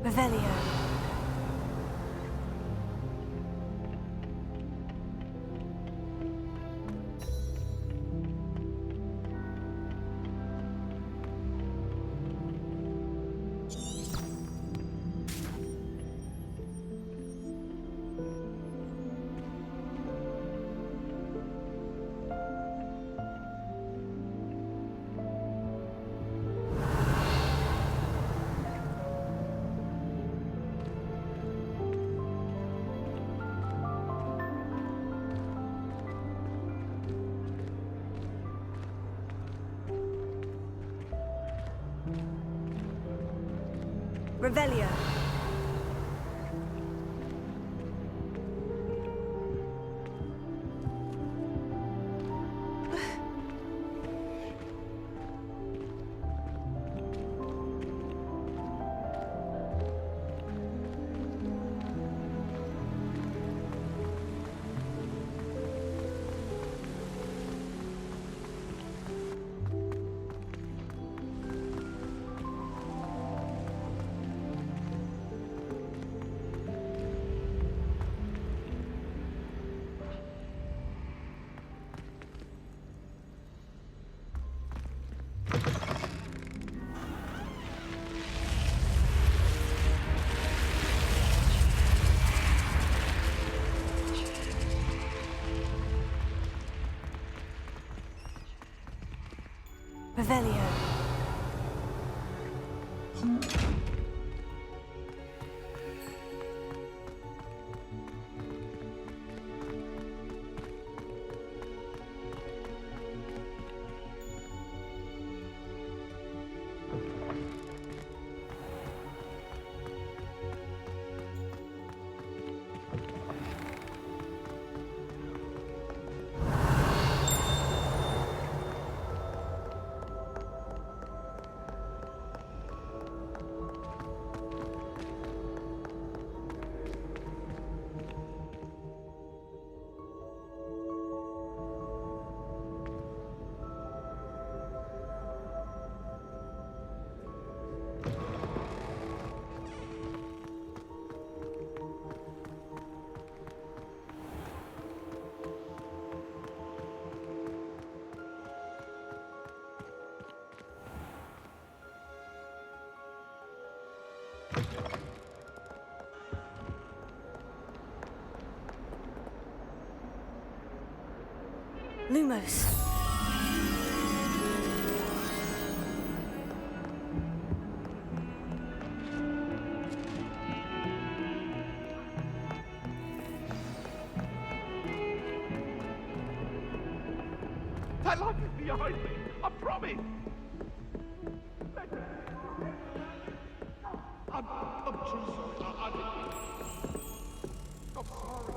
Revelio. Revelio. Revelio. Lumos. That light is behind me, I promise! I'm too sorry, I didn't... I'm sorry.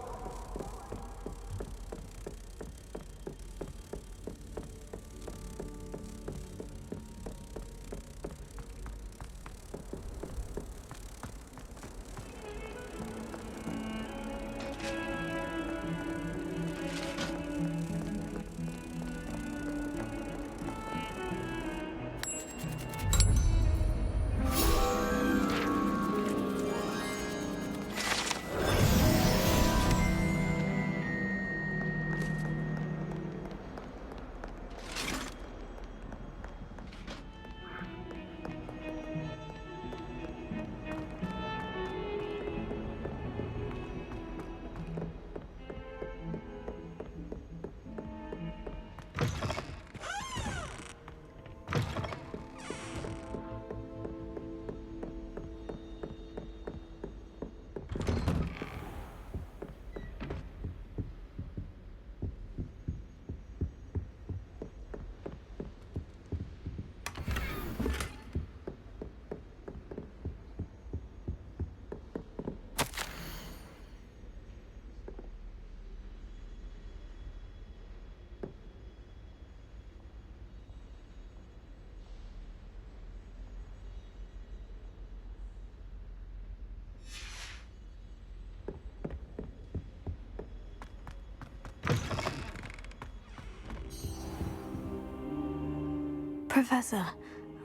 Professor,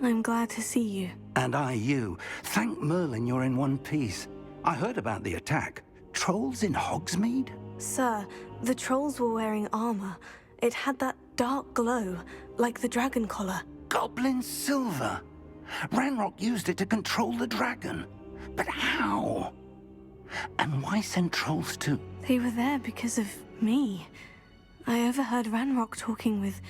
I'm glad to see you. And I you. Thank Merlin you're in one piece. I heard about the attack. Trolls in Hogsmeade? Sir, the trolls were wearing armor. It had that dark glow, like the dragon collar. Goblin silver. Ranrock used it to control the dragon. But how? And why send trolls to... They were there because of me. I overheard Ranrock talking with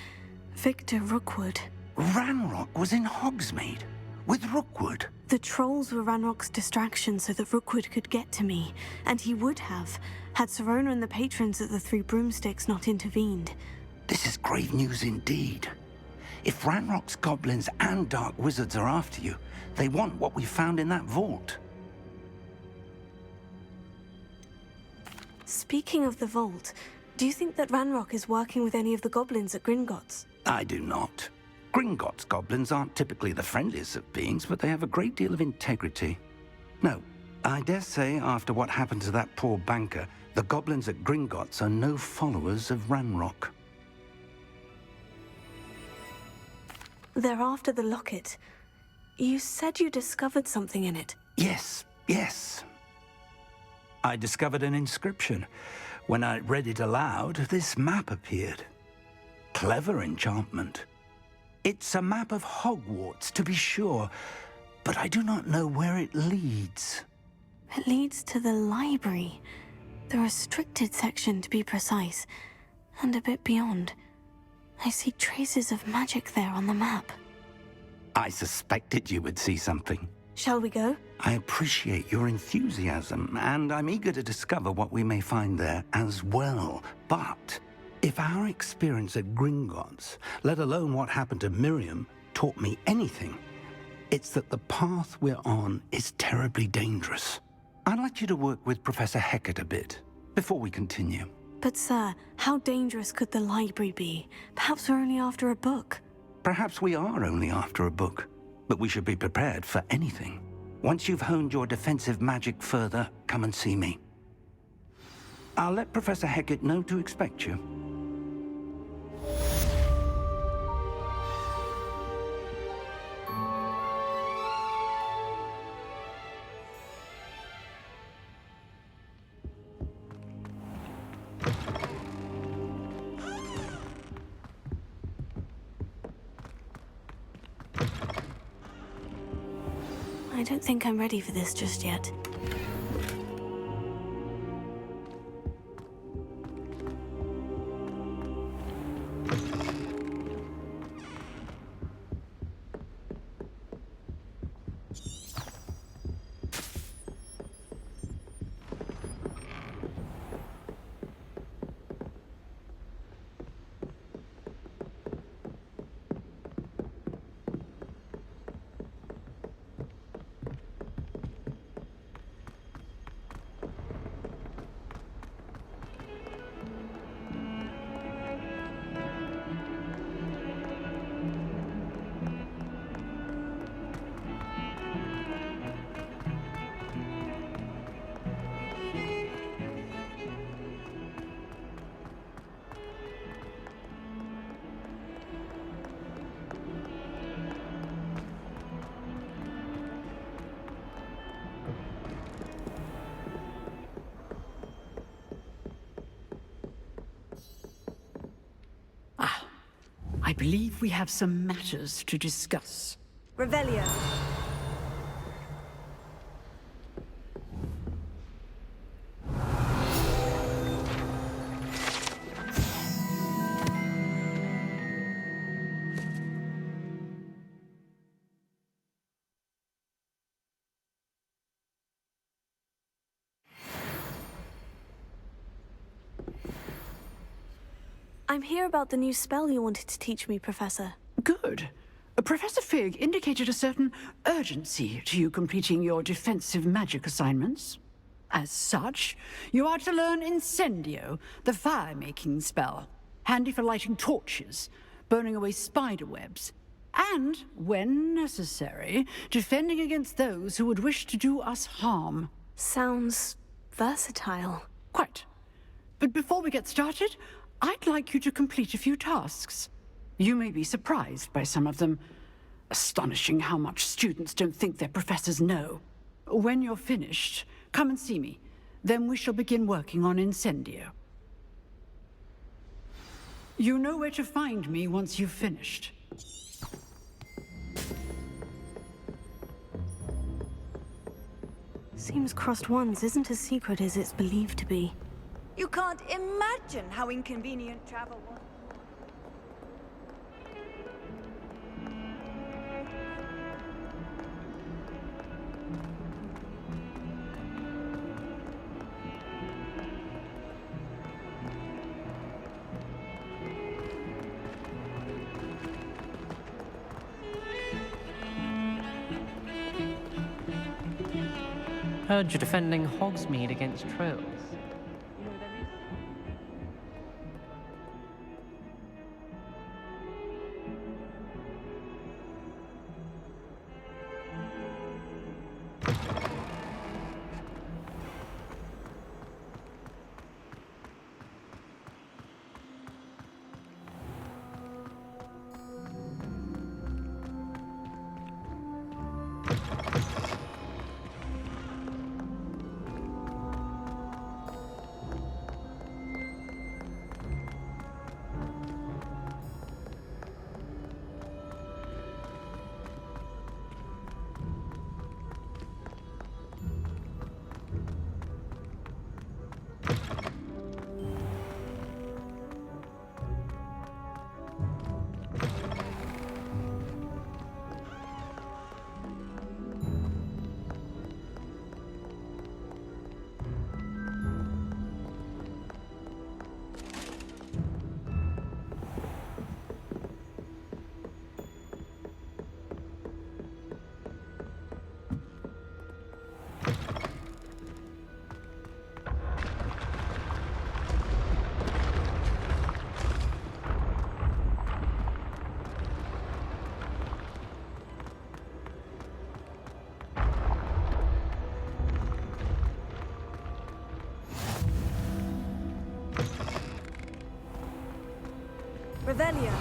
Victor Rookwood. Ranrock was in Hogsmeade? With Rookwood? The trolls were Ranrock's distraction so that Rookwood could get to me. And he would have, had Serona and the patrons at the Three Broomsticks not intervened. This is grave news indeed. If Ranrock's goblins and dark wizards are after you, they want what we found in that vault. Speaking of the vault, do you think that Ranrock is working with any of the goblins at Gringotts? I do not. Gringotts goblins aren't typically the friendliest of beings, but they have a great deal of integrity. No, I dare say after what happened to that poor banker, the goblins at Gringotts are no followers of Ranrock. They're after the locket. You said you discovered something in it. Yes. I discovered an inscription. When I read it aloud, this map appeared. Clever enchantment. It's a map of Hogwarts, to be sure, but I do not know where it leads. It leads to the library. The restricted section, to be precise, and a bit beyond. I see traces of magic there on the map. I suspected you would see something. Shall we go? I appreciate your enthusiasm, and I'm eager to discover what we may find there as well. But if our experience at Gringotts, let alone what happened to Miriam, taught me anything, it's that the path we're on is terribly dangerous. I'd like you to work with Professor Hecat a bit before we continue. But sir, how dangerous could the library be? Perhaps we're only after a book. Perhaps we are only after a book, but we should be prepared for anything. Once you've honed your defensive magic further, come and see me. I'll let Professor Hecat know to expect you. I don't think I'm ready for this just yet. I believe we have some matters to discuss. Revelio. I'm here about the new spell you wanted to teach me, Professor. Good. Professor Fig indicated a certain urgency to you completing your defensive magic assignments. As such, you are to learn Incendio, the fire-making spell, handy for lighting torches, burning away spider webs, and, when necessary, defending against those who would wish to do us harm. Sounds versatile. Quite. But before we get started, I'd like you to complete a few tasks. You may be surprised by some of them. Astonishing how much students don't think their professors know. When you're finished, come and see me. Then we shall begin working on Incendio. You know where to find me once you've finished. Seems crossed ones isn't as secret as it's believed to be. You can't imagine how inconvenient travel was. Heard you're defending Hogsmeade against trolls. Revelio.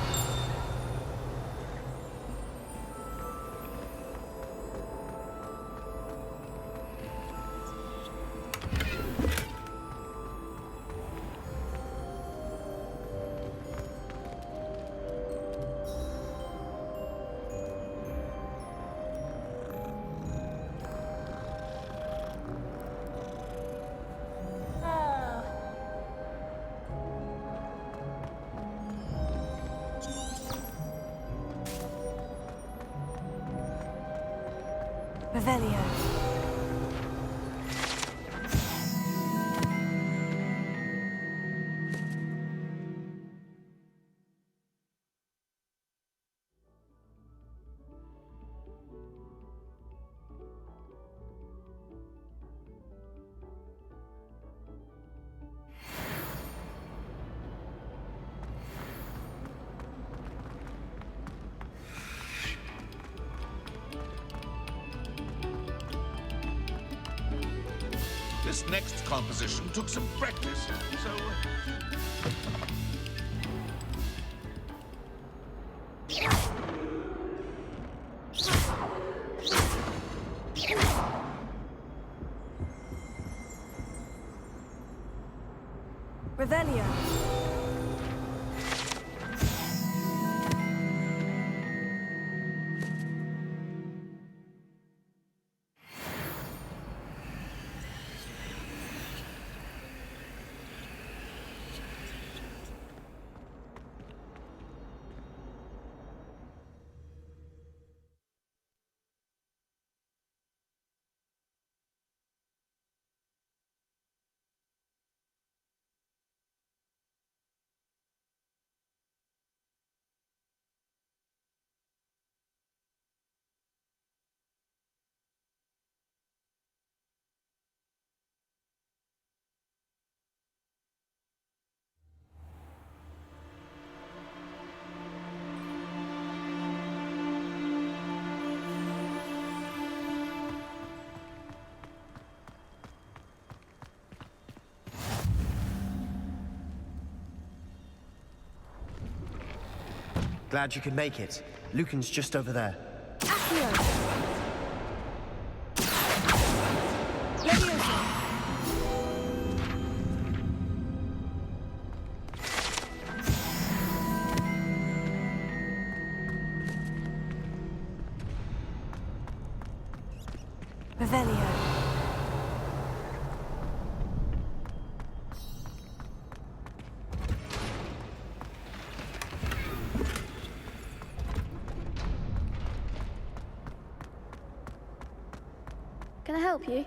Revelio. This next composition took some practice, so... Revelio. Glad you could make it. Lucan's just over there. Revelio. Can I help you?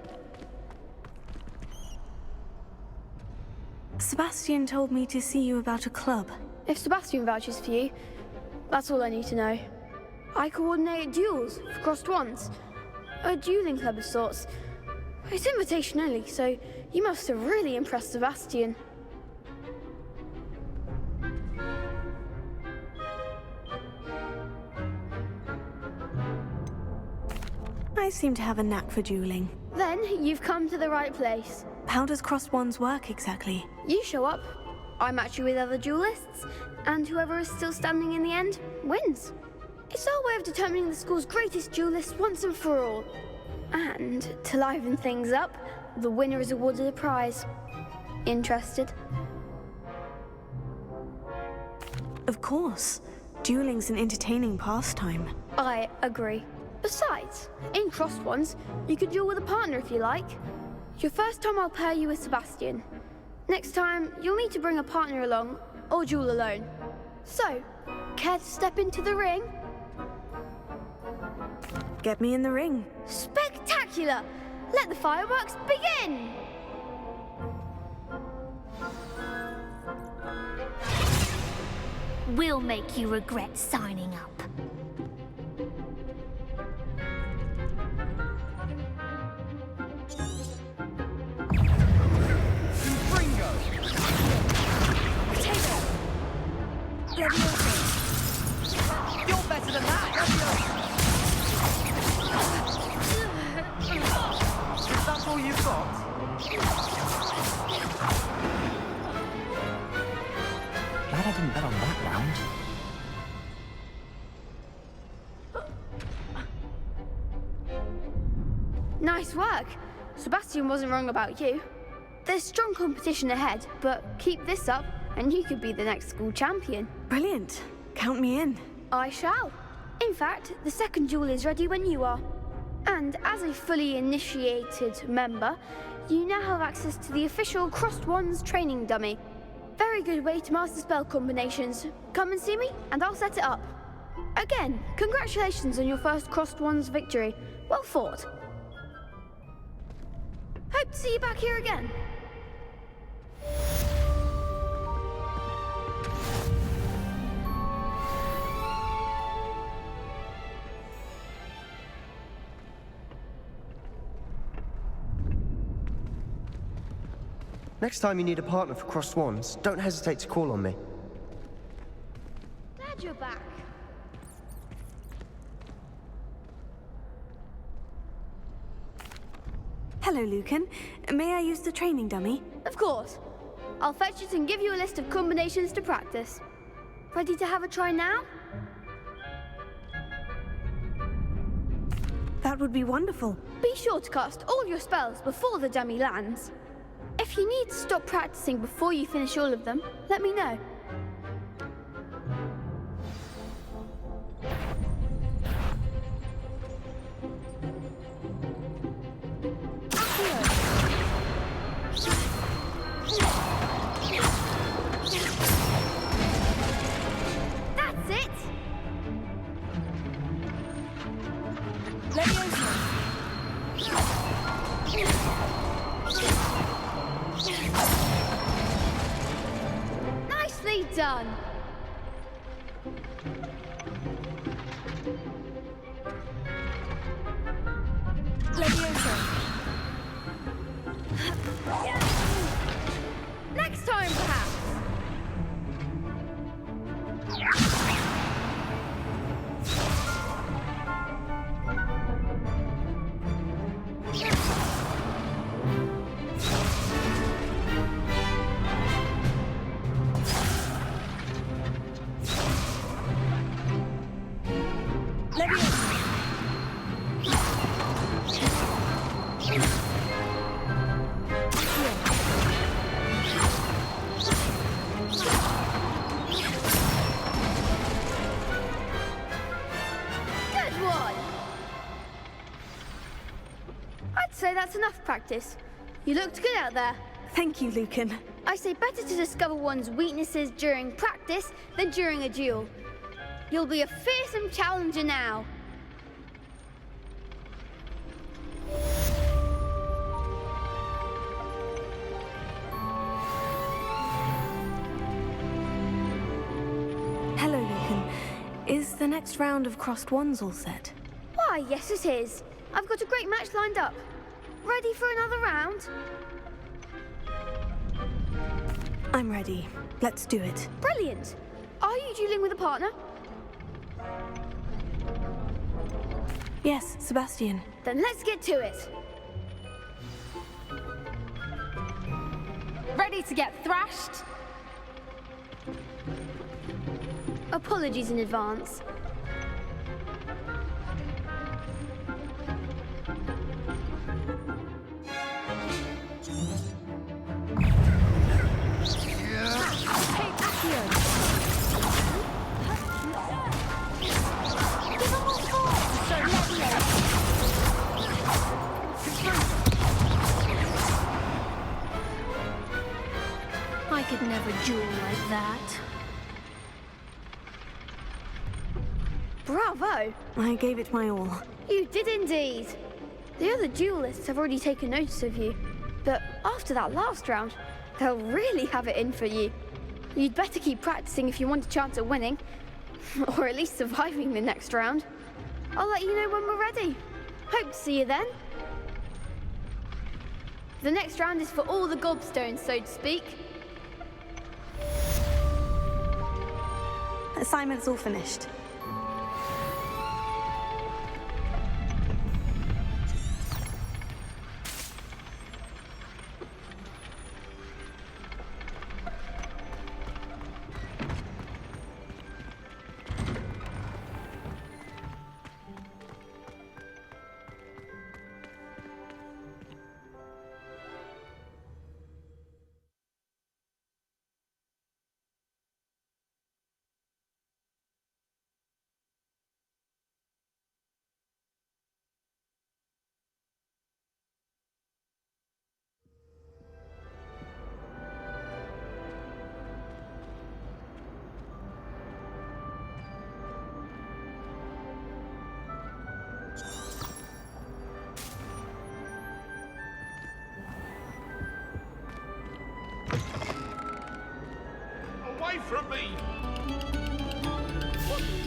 Sebastian told me to see you about a club. If Sebastian vouches for you, that's all I need to know. I coordinate duels for crossed wands. A dueling club of sorts. It's invitation only, so you must have really impressed Sebastian. I seem to have a knack for dueling. Then you've come to the right place. How does crossed wands work exactly? You show up, I match you with other duelists, and whoever is still standing in the end wins. It's our way of determining the school's greatest duelist once and for all. And to liven things up, the winner is awarded a prize. Interested? Of course. Dueling's an entertaining pastime. I agree. Besides, in crossed ones, you could duel with a partner if you like. Your first time I'll pair you with Sebastian. Next time, you'll need to bring a partner along, or duel alone. So, care to step into the ring? Get me in the ring. Spectacular! Let the fireworks begin! We'll make you regret signing up. You're better than that! If that's all you've got. Glad I didn't bet on that round. Nice work. Sebastian wasn't wrong about you. There's strong competition ahead, but keep this up and you could be the next school champion. Brilliant. Count me in. I shall. In fact, the second duel is ready when you are. And as a fully initiated member, you now have access to the official Crossed Wands training dummy. Very good way to master spell combinations. Come and see me, and I'll set it up. Again, congratulations on your first Crossed Wands victory. Well fought. Hope to see you back here again. Next time you need a partner for Crossed Wands, don't hesitate to call on me. Glad you're back. Hello, Lucan. May I use the training dummy? Of course. I'll fetch it and give you a list of combinations to practice. Ready to have a try now? That would be wonderful. Be sure to cast all your spells before the dummy lands. If you need to stop practicing before you finish all of them, let me know. That's it! Nicely done! Next time, perhaps! say that's enough practice. You looked good out there. Thank you, Lucan. I say better to discover one's weaknesses during practice than during a duel. You'll be a fearsome challenger now. Hello, Lucan. Is the next round of crossed wands all set? Why, yes it is. I've got a great match lined up. Ready for another round? I'm ready. Let's do it. Brilliant. Are you dueling with a partner? Yes, Sebastian. Then let's get to it. Ready to get thrashed? Apologies in advance. I could never duel like that. Bravo! I gave it my all. You did indeed. The other duelists have already taken notice of you, but after that last round, they'll really have it in for you. You'd better keep practicing if you want a chance at winning, or at least surviving the next round. I'll let you know when we're ready. Hope to see you then. The next round is for all the gobstones, so to speak. Assignment's all finished. Away from me!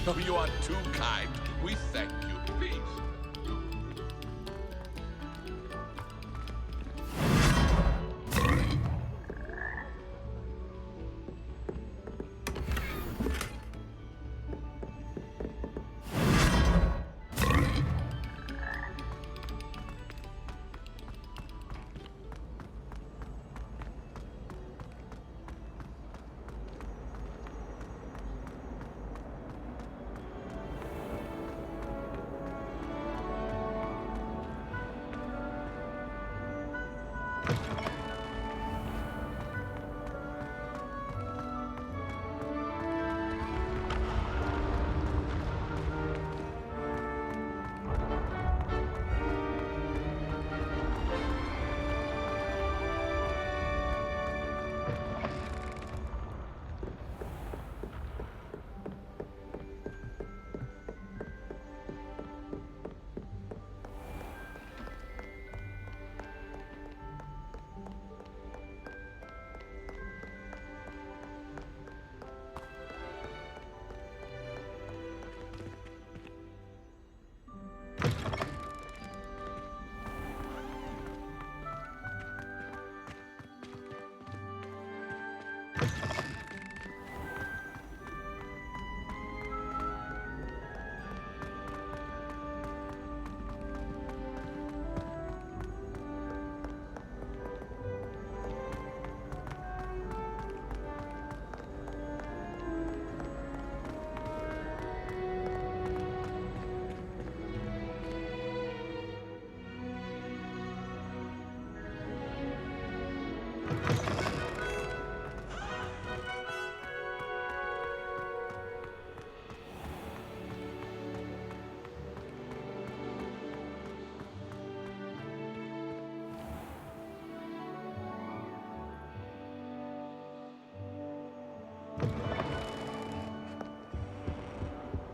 Oh, you are too kind. We thank you. Please.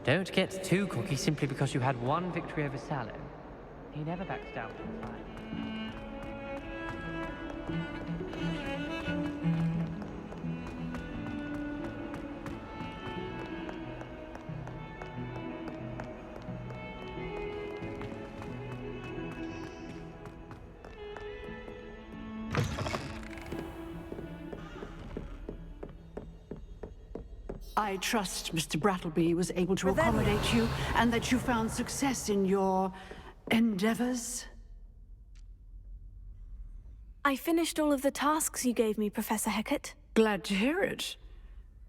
Don't get too cocky simply because you had one victory over Sallow. He never backs down from the fight. I trust Mr. Brattleby was able to accommodate you and that you found success in your endeavors. I finished all of the tasks you gave me, Professor Hecat. Glad to hear it.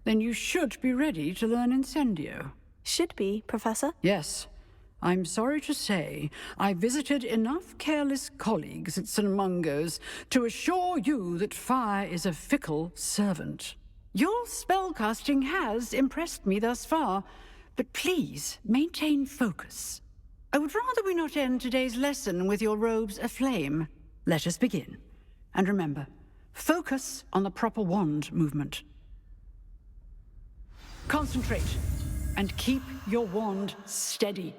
Then you should be ready to learn Incendio. Should be, Professor. Yes. I'm sorry to say, I visited enough careless colleagues at St. Mungo's to assure you that fire is a fickle servant. Your spellcasting has impressed me thus far, but please maintain focus. I would rather we not end today's lesson with your robes aflame. Let us begin. And remember, focus on the proper wand movement. Concentrate, and keep your wand steady.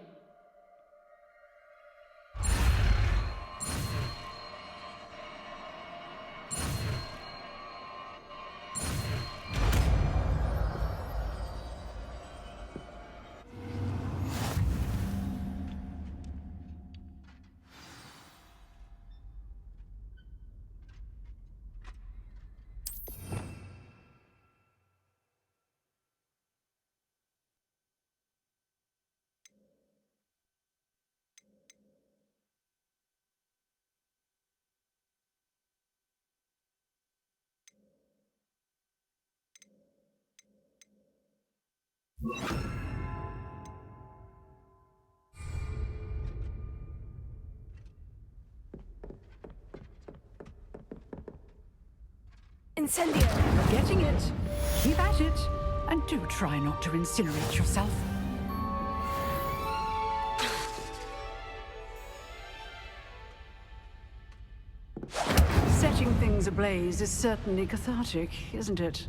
Incendio. Getting it. Keep at it. And do try not to incinerate yourself. Setting things ablaze is certainly cathartic, isn't it?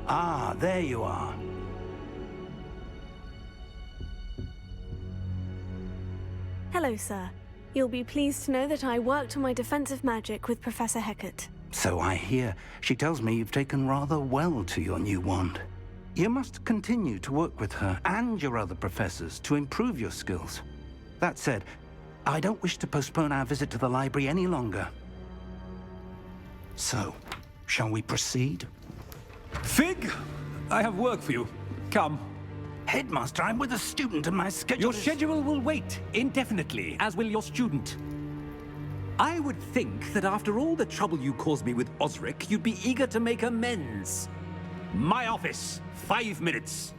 Ah, there you are. Hello, sir. You'll be pleased to know that I worked on my defensive magic with Professor Hecat. So I hear. She tells me you've taken rather well to your new wand. You must continue to work with her and your other professors to improve your skills. That said, I don't wish to postpone our visit to the library any longer. So, shall we proceed? Fig, I have work for you. Come. Headmaster, I'm with a student and my schedule Your schedule will wait indefinitely, as will your student. I would think that after all the trouble you caused me with Osric, you'd be eager to make amends. My office, 5 minutes.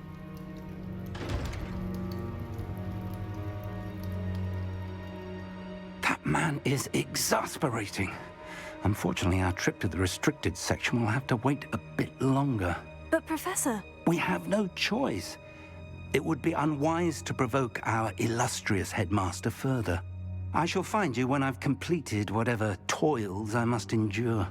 That man is exasperating. Unfortunately, our trip to the restricted section will have to wait a bit longer. But, Professor... We have no choice. It would be unwise to provoke our illustrious headmaster further. I shall find you when I've completed whatever toils I must endure.